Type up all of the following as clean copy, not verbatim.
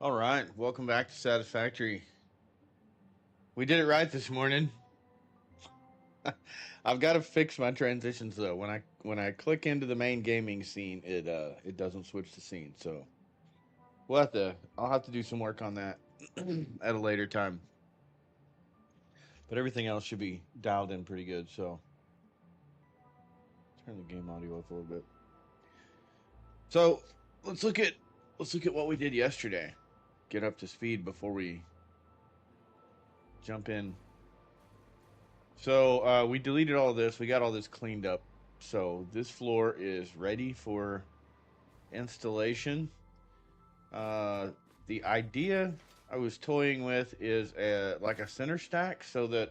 All right, welcome back to Satisfactory. We did it right this morning. I've got to fix my transitions though. When I click into the main gaming scene, it doesn't switch the scene. So I'll have to do some work on that at a later time. But everything else should be dialed in pretty good. So turn the game audio up a little bit. So let's look at let's look at what we did yesterday. Get up to speed before we jump in. So we deleted all this. We got all this cleaned up. So this floor is ready for installation. Uh, the idea I was toying with is like a center stack, so that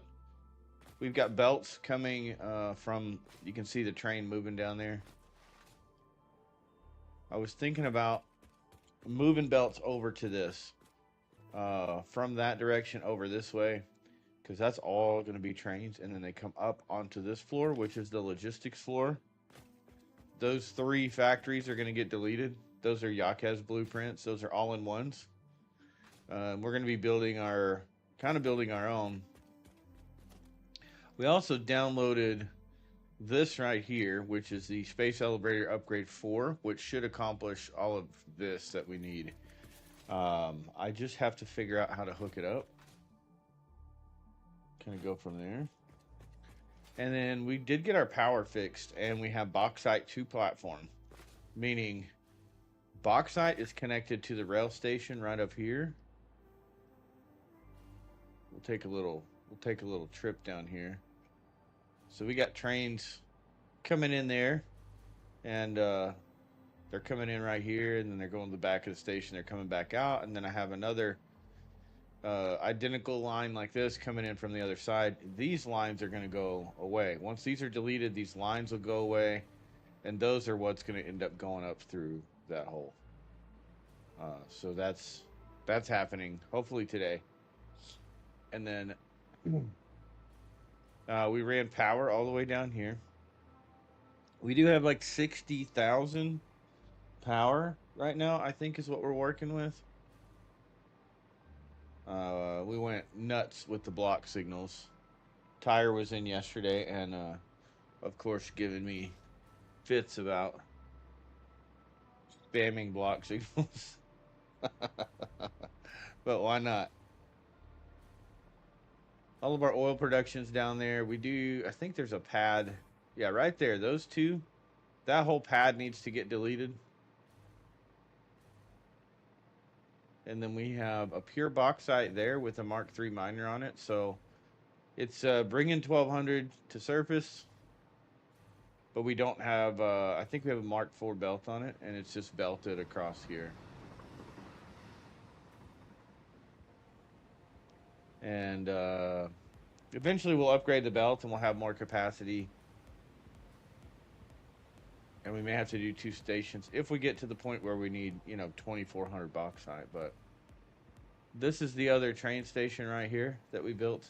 we've got belts coming from. You can see the train moving down there. I was thinking about moving belts over to this, from that direction over this way, because that's all going to be trains, and then they come up onto this floor, which is the logistics floor. Those three factories are going to get deleted. Those are Yaquez blueprints. Those are all-in-ones. We're going to be building our own. We also downloaded this right here, which is the Space Elevator Upgrade 4, which should accomplish all of this that we need. I just have to figure out how to hook it up. Kind of go from there. And then we did get our power fixed, and we have Bauxite 2 platform, meaning Bauxite is connected to the rail station right up here. We'll take a little trip down here. So we got trains coming in there, and they're coming in right here, and then they're going to the back of the station. They're coming back out, and then I have another identical line like this coming in from the other side. These lines are going to go away. Once these are deleted, these lines will go away, and those are what's going to end up going up through that hole. So that's happening hopefully today. And then we ran power all the way down here. We do have like 60,000 power right now, I think, is what we're working with. We went nuts with the block signals. Tyre was in yesterday, and of course, giving me fits about spamming block signals. But why not? All of our oil production's down there. We do, I think there's a pad. Yeah, right there. Those two. That whole pad needs to get deleted. And then we have a pure bauxite there with a Mark III miner on it. So it's bringing 1200 to surface. But we don't have, I think we have a Mark IV belt on it. And it's just belted across here. And eventually we'll upgrade the belt and we'll have more capacity. And we may have to do 2 stations if we get to the point where we need, 2400 bauxite. But this is the other train station right here that we built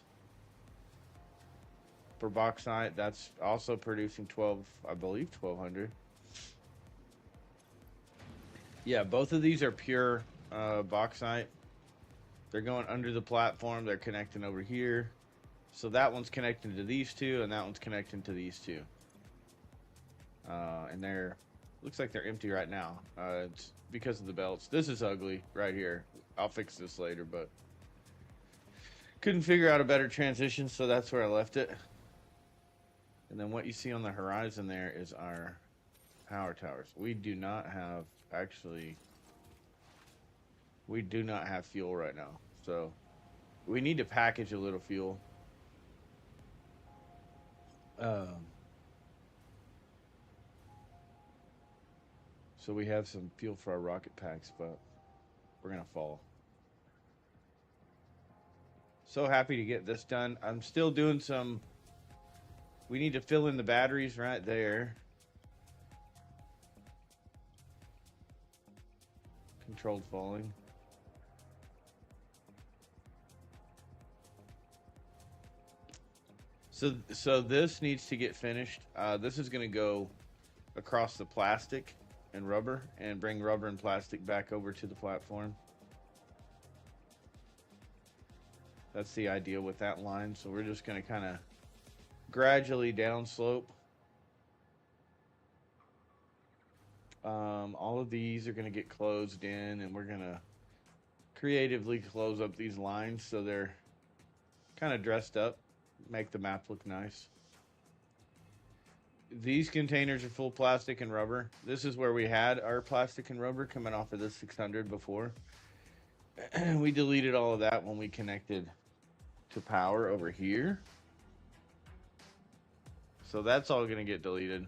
for bauxite. That's also producing 1200. Yeah, both of these are pure bauxite. They're going under the platform. They're connecting over here. So that one's connecting to these two, and that one's connecting to these two. And they're, looks like they're empty right now. It's because of the belts. This is ugly right here. I'll fix this later, but couldn't figure out a better transition, so that's where I left it. And then what you see on the horizon there is our power towers. We do not have, actually, we do not have fuel right now. So we need to package a little fuel. So we have some fuel for our rocket packs, but we're going to fall. So happy to get this done. I'm still doing some, we need to fill in the batteries right there. Controlled falling. So this needs to get finished. This is going to go across the plastic and rubber and bring rubber and plastic back over to the platform. That's the idea with that line. So we're just going to kind of gradually downslope. All of these are going to get closed in, and we're going to creatively close up these lines so they're kind of dressed up, make the map look nice. These containers are full plastic and rubber. This is where we had our plastic and rubber coming off of this 600 before. We deleted all of that when we connected to power over here. So that's all going to get deleted.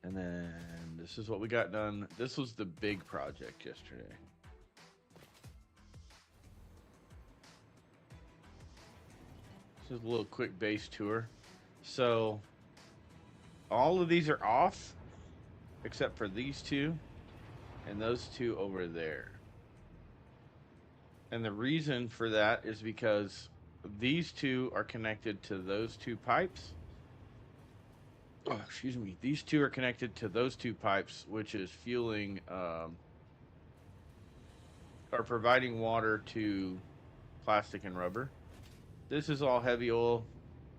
And then this is what we got done. This was the big project yesterday. This is a little quick base tour. So all of these are off except for these two and those two over there. And the reason for that is because these two are connected to those two pipes. Oh, excuse me. These two are connected to those two pipes, which is fueling or providing water to plastic and rubber. This is all heavy oil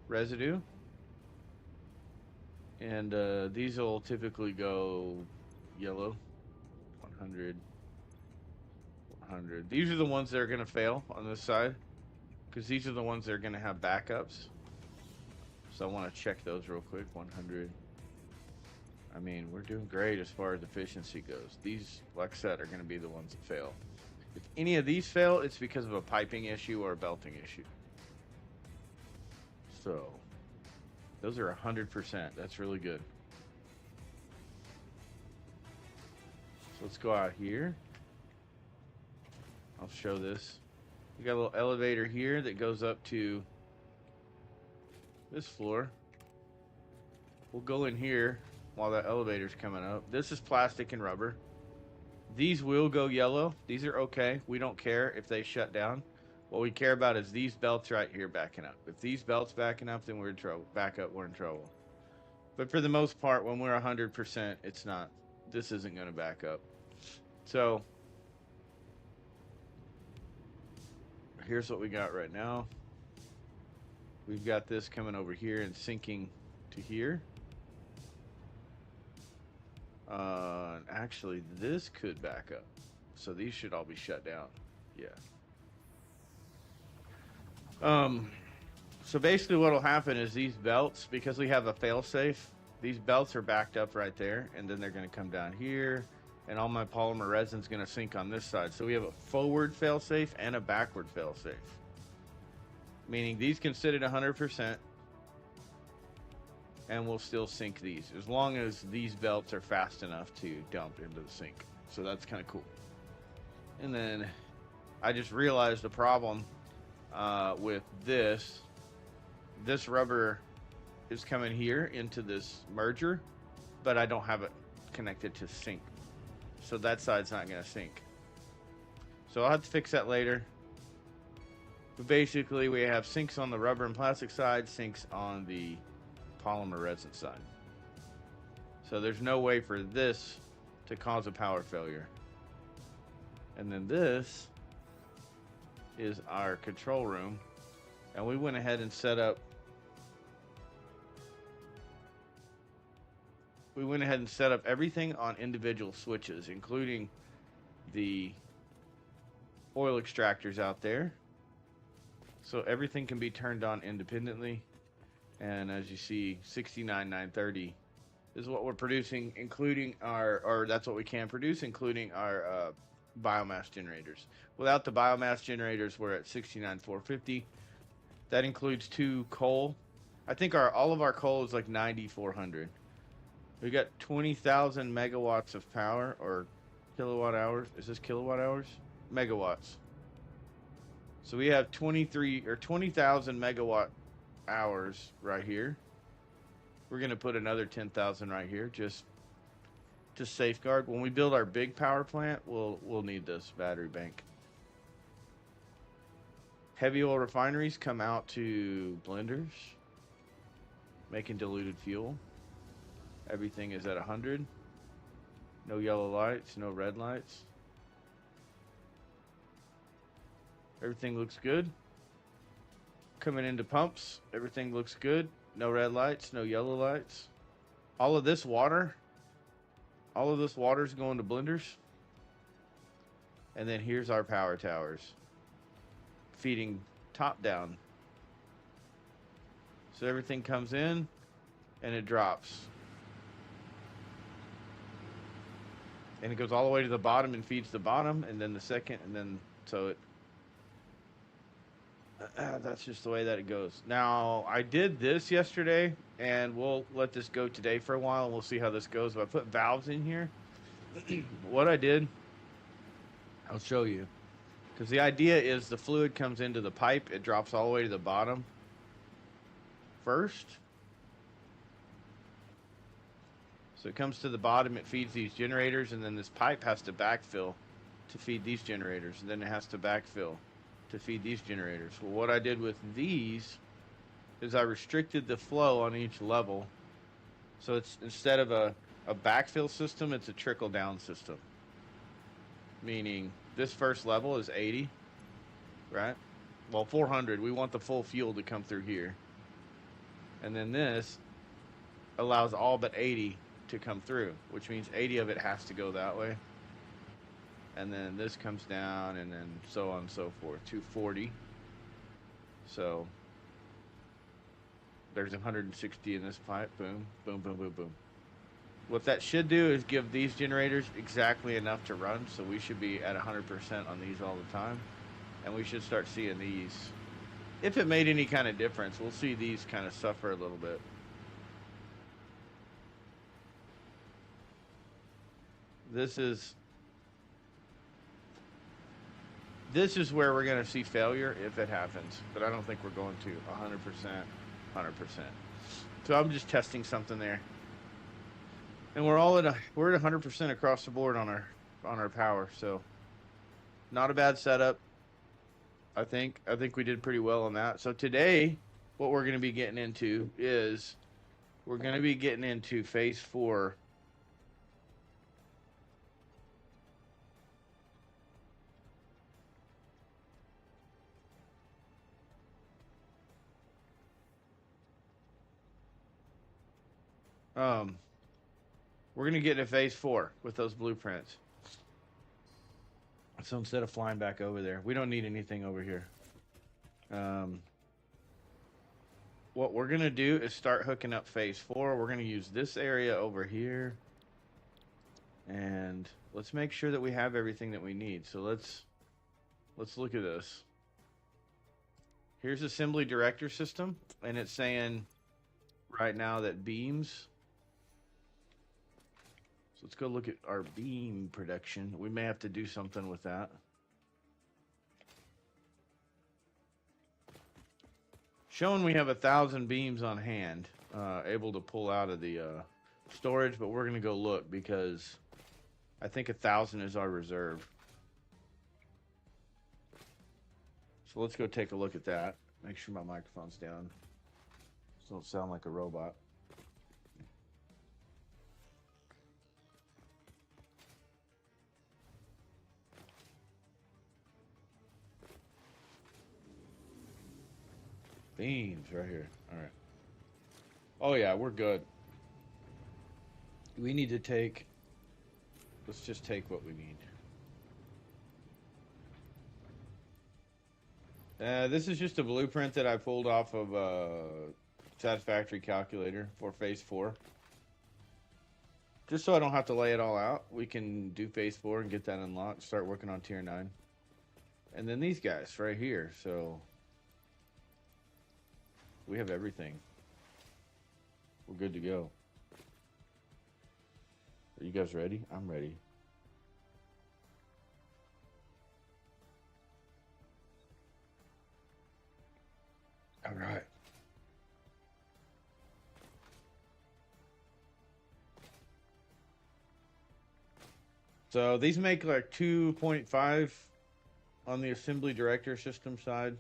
residue. And these will typically go yellow. 100. 100. These are the ones that are going to fail on this side, because these are the ones that are going to have backups. So I want to check those real quick. 100. I mean, we're doing great as far as efficiency goes. These, like I said, are going to be the ones that fail. If any of these fail, it's because of a piping issue or a belting issue. So those are 100%. That's really good. So let's go out here. I'll show this. We got a little elevator here that goes up to this floor. We'll go in here while that elevator's coming up. This is plastic and rubber. These will go yellow. These are okay. We don't care if they shut down. What we care about is these belts right here backing up. If these belts backing up, then we're in trouble. Back up, we're in trouble. But for the most part, when we're 100%, it's not. This isn't going to back up. So here's what we got right now. We've got this coming over here and sinking to here. And actually, this could back up. So these should all be shut down. Yeah. So basically what will happen is these belts, because we have a fail-safe, these belts are backed up right there, and then they're going to come down here, and all my polymer resin's going to sink on this side. So we have a forward fail-safe and a backward fail-safe. Meaning these can sit at 100%, and we'll still sink these, as long as these belts are fast enough to dump into the sink. So that's kind of cool. And then I just realized the problem with this rubber is coming here into this merger, but I don't have it connected to sink. So that side's not going to sink. So I'll have to fix that later. But basically we have sinks on the rubber and plastic side, sinks on the polymer resin side. So there's no way for this to cause a power failure. And then this is our control room, and we went ahead and set up everything on individual switches, including the oil extractors out there, so everything can be turned on independently. And as you see, 69,930 is what we're producing, including or that's what we can produce, including our biomass generators. Without the biomass generators, we're at 69,450. That includes 2 coal. I think all of our coal is like 9,400. We got 20,000 megawatts of power, or kilowatt hours. Is this kilowatt hours? Megawatts. So we have 20,000 megawatt hours right here. We're going to put another 10,000 right here just to safeguard. When we build our big power plant, we'll need this battery bank. Heavy oil refineries come out to blenders, making diluted fuel. Everything is at 100. No yellow lights, no red lights. Everything looks good. Coming into pumps, everything looks good. No red lights, no yellow lights. All of this water is going to blenders. And then here's our power towers feeding top down. So everything comes in and it drops. And it goes all the way to the bottom and feeds the bottom, and then the second, and then so it. That's just the way that it goes. Now, I did this yesterday, and we'll let this go today for a while, and we'll see how this goes. If I put valves in here, what I did, I'll show you. Because the idea is the fluid comes into the pipe, it drops all the way to the bottom first. So it comes to the bottom, it feeds these generators, and then this pipe has to backfill to feed these generators, and then it has to backfill to feed these generators. Well, what I did with these is I restricted the flow on each level. So it's instead of a backfill system, it's a trickle down system. Meaning this first level is 80, right? Well, 400, we want the full fuel to come through here. And then this allows all but 80 to come through, which means 80 of it has to go that way. And then this comes down, and then so on and so forth. 240. So there's 160 in this pipe. Boom, boom, boom, boom, boom. What that should do is give these generators exactly enough to run, so we should be at 100% on these all the time. And we should start seeing these. If it made any kind of difference, we'll see these kind of suffer a little bit. This is where we're going to see failure if it happens, but I don't think we're going to 100%. So I'm just testing something there, and we're at 100% across the board on our power. So not a bad setup. I think we did pretty well on that. So today, what we're going to be getting into is we're going to be getting into phase 4. We're going to get into phase 4 with those blueprints. So instead of flying back over there, we don't need anything over here. What we're going to do is start hooking up phase 4. We're going to use this area over here. And let's make sure that we have everything that we need. So let's look at this. Here's assembly director system, and it's saying right now that beams. So let's go look at our beam production. We may have to do something with that. Showing we have 1,000 beams on hand, able to pull out of the storage, but we're going to go look because I think 1,000 is our reserve. So let's go take a look at that. Make sure my microphone's down so don't sound like a robot. Beams right here. All right. Oh yeah, we're good. We need to take. Let's just take what we need. This is just a blueprint that I pulled off of Satisfactory calculator for phase 4. Just so I don't have to lay it all out, we can do phase 4 and get that unlocked. Start working on tier 9, and then these guys right here. So we have everything. We're good to go. Are you guys ready? I'm ready. All right. So these make like 2.5 on the assembly director system side.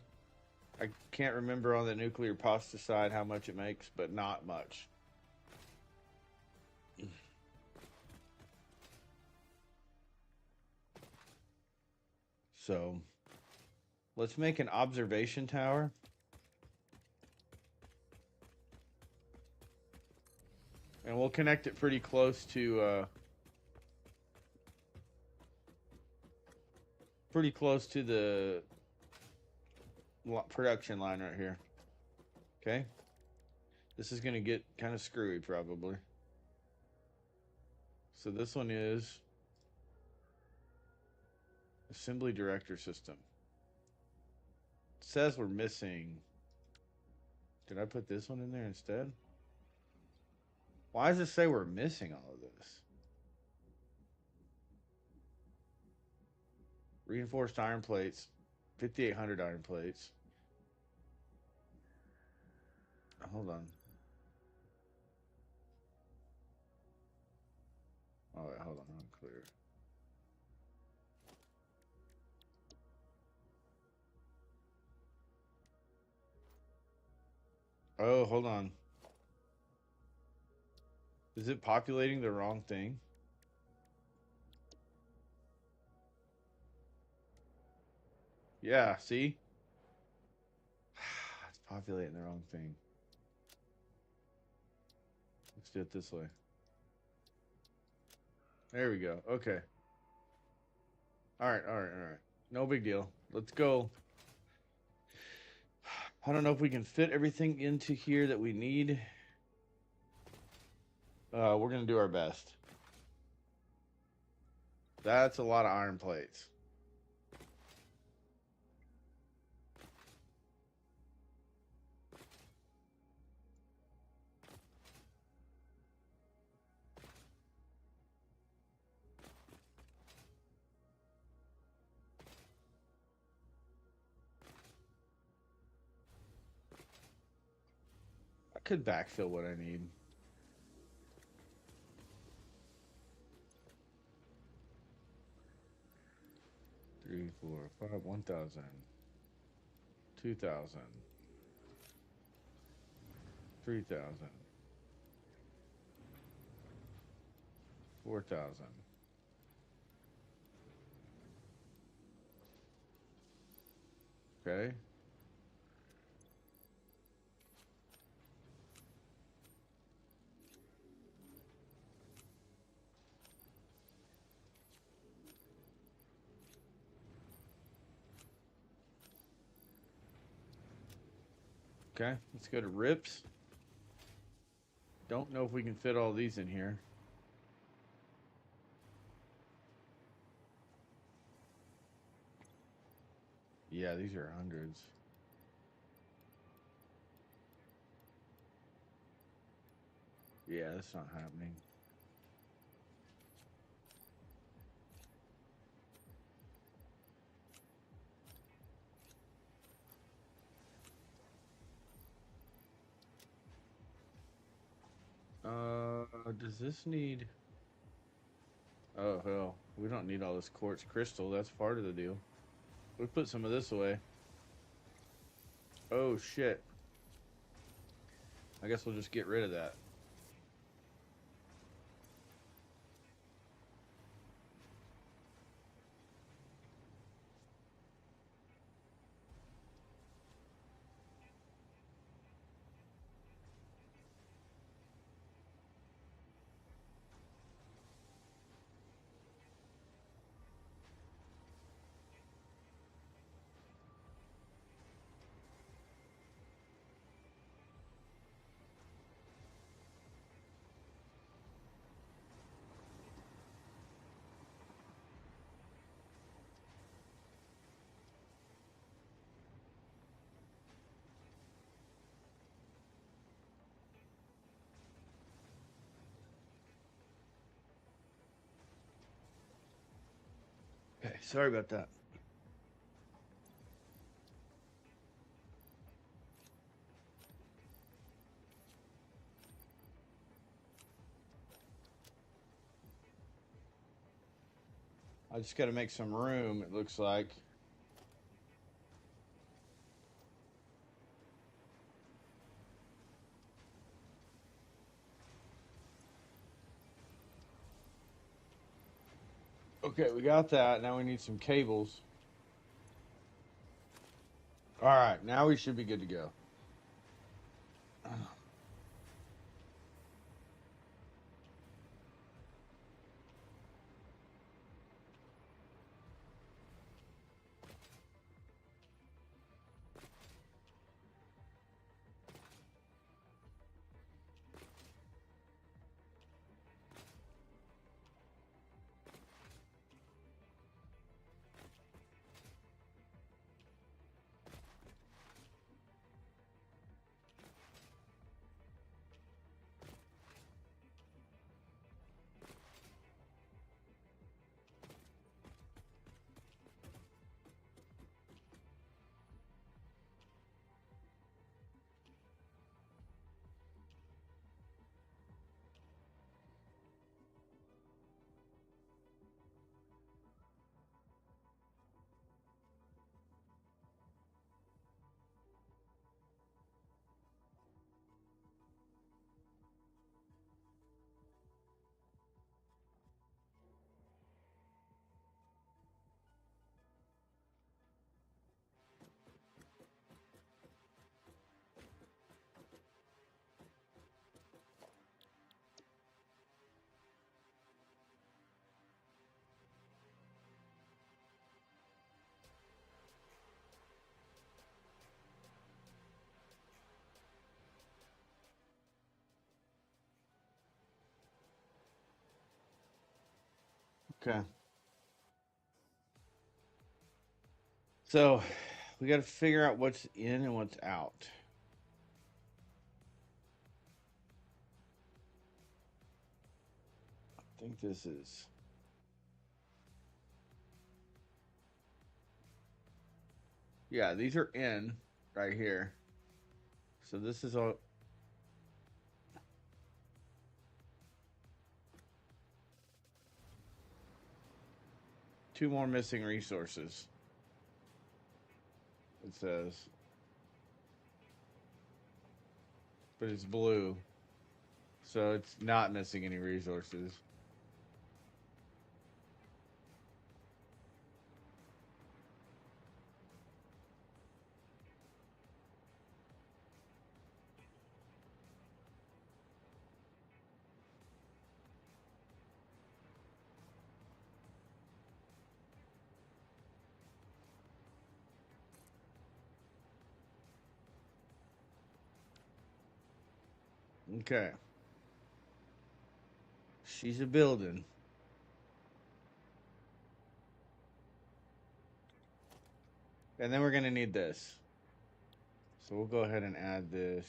I can't remember on the nuclear pasta side how much it makes, but not much. So Let's make an observation tower. And we'll connect it pretty close to the production line right here. Okay. This is going to get kind of screwy probably. So this one is assembly director system. It says we're missing. Did I put this one in there instead? Why does it say we're missing all of this? Reinforced iron plates, 5,800 iron plates. Hold on. Oh, wait, hold on. I'm clear. Oh, hold on. Is it populating the wrong thing? Yeah, see? It's populating the wrong thing. Let's do it this way. There we go. Okay. All right. No big deal. Let's go. I don't know if we can fit everything into here that we need. We're going to do our best. That's a lot of iron plates. I could backfill what I need. Three, 4, 5, 1,000, 2,000, 3,000, 4,000. Okay. Okay, let's go to rips. Don't know if we can fit all these in here. Yeah, these are hundreds. Yeah, that's not happening. Does this need... Oh, hell. We don't need all this quartz crystal. That's part of the deal. We'll put some of this away. Oh, shit. I guess we'll just get rid of that. Okay, sorry about that. I just got to make some room, it looks like. Okay, we got that. Now we need some cables. All right, now we should be good to go. Okay. So we got to figure out what's in and what's out. I think this is. Yeah, these are in right here. So this is all. Two more missing resources. It says. But it's blue. So it's not missing any resources. Okay. She's a building. And then we're going to need this. So we'll go ahead and add this.